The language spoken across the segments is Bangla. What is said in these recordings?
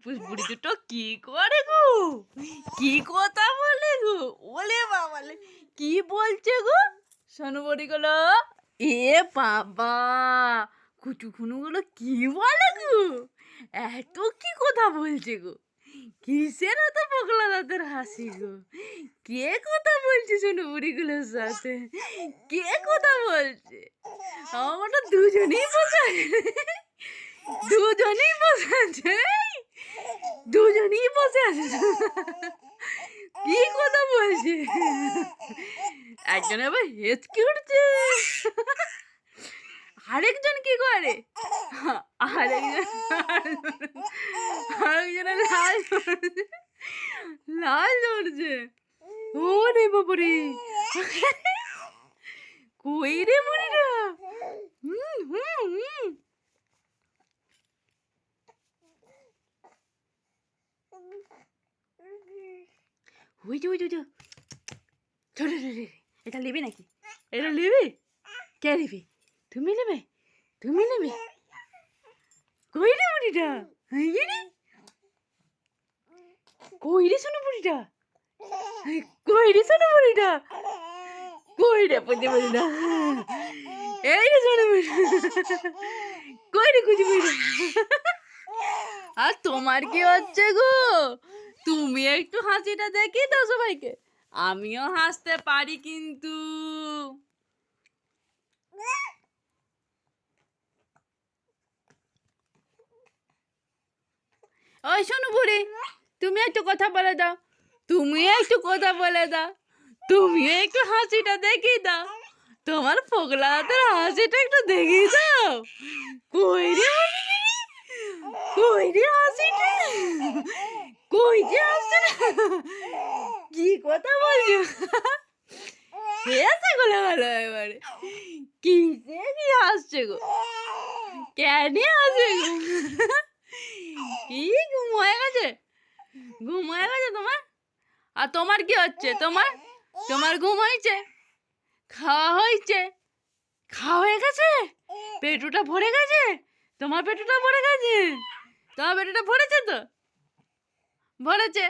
বুড়ি দুটো কি করে গো, কি কথা বলে গো, ওলে বাবালে কি বলছে গো সোনু বুড়ি গুলো, এ বাবা কুচুকুনু গুলো কি বলে গো, এত কি কথা বলছে গো, কিসের এত পগলা দাদের হাসি গো, কে কথা বলছে সোনু বুড়িগুলোর সাথে, কে কথা বলছে, আমার তো দুজনেই বসে দুজনেই বসে আছে, দুজনেই বসে আছে, কি কথা বলছে, একজন আবার হেঁচকি উঠছে, আরেকজন কি করে, আরেকজনের লাল ধরছে, ওরে বাবারে, কই রে মনিরা, হুম হুম হুম, ওই যে ওই যে ছোটো এটা নেবে নাকি, এটা নেবে, কে নেবে, তুমি নেবে, তুমি নেবে, কই রে বুড়িটা, কই রে শোনো বুড়িটা, কই রে শোনো বুড়িটা, কই রে পুঁজি বুড়িটা, এই রে শোনো বুড়িটা, কই রে কুচি বুড়িটা, আর তোমার কি হচ্ছে গো, তুমি একটু হাসিটা দেখি দাও সবাইকে, আমিও হাসতে পারি কিন্তু, ওই শোনো বুড়ি, তুমি একটু কথা বলে দাও, তুমি একটু কথা বলে দাও, তুমি একটু হাসিটা দেখিয়ে দাও, তোমার পগলা হাতের হাসিটা একটু দেখিয়ে দাও, কই রে কই রে হাসিটা, কই যে হাসছে না, কি কথা বলছো, হেসে গেলে ভালো এবারে, কিসে কি হাসছে গো, কেন হাসছে গো, কি ঘুম হয়ে গেছে, ঘুম হয়ে গেছে তোমার, আর তোমার কি হচ্ছে, তোমার তোমার ঘুম হয়েছে, খাওয়া হয়েছে, খাওয়া হয়ে গেছে, পেটুটা ভরে গেছে, তোমার পেটুটা ভরে গেছে, তোমার পেটুটা ভরেছে তো, ভরেছে,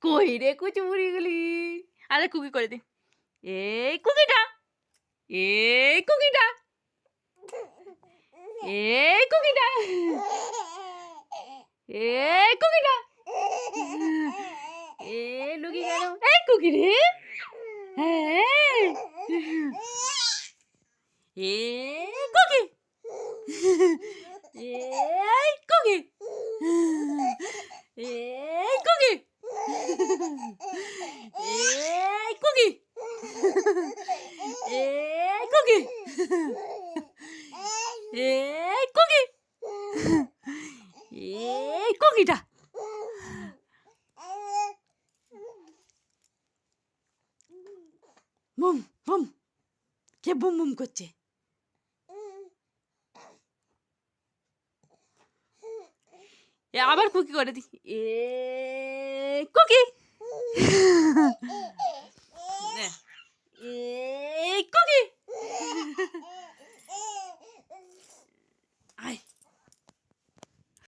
কই রে কুচু বুড়িগুলি, আরে কুকি করে দি, এই কুকিটা, এই কুকিটা, এই কুকিটা, এই কুকিটা, এ লুকি গেল, এই কুকি রে, হ্যাঁ, এ কুকি, এই কুকি, এই কুকি, এই কুকি, এই কুকি, এই কুকি, এই কুকিটা, বুম বুম, কে বুম বুম করছে, আবার কুকি করে দি, এ কুকি,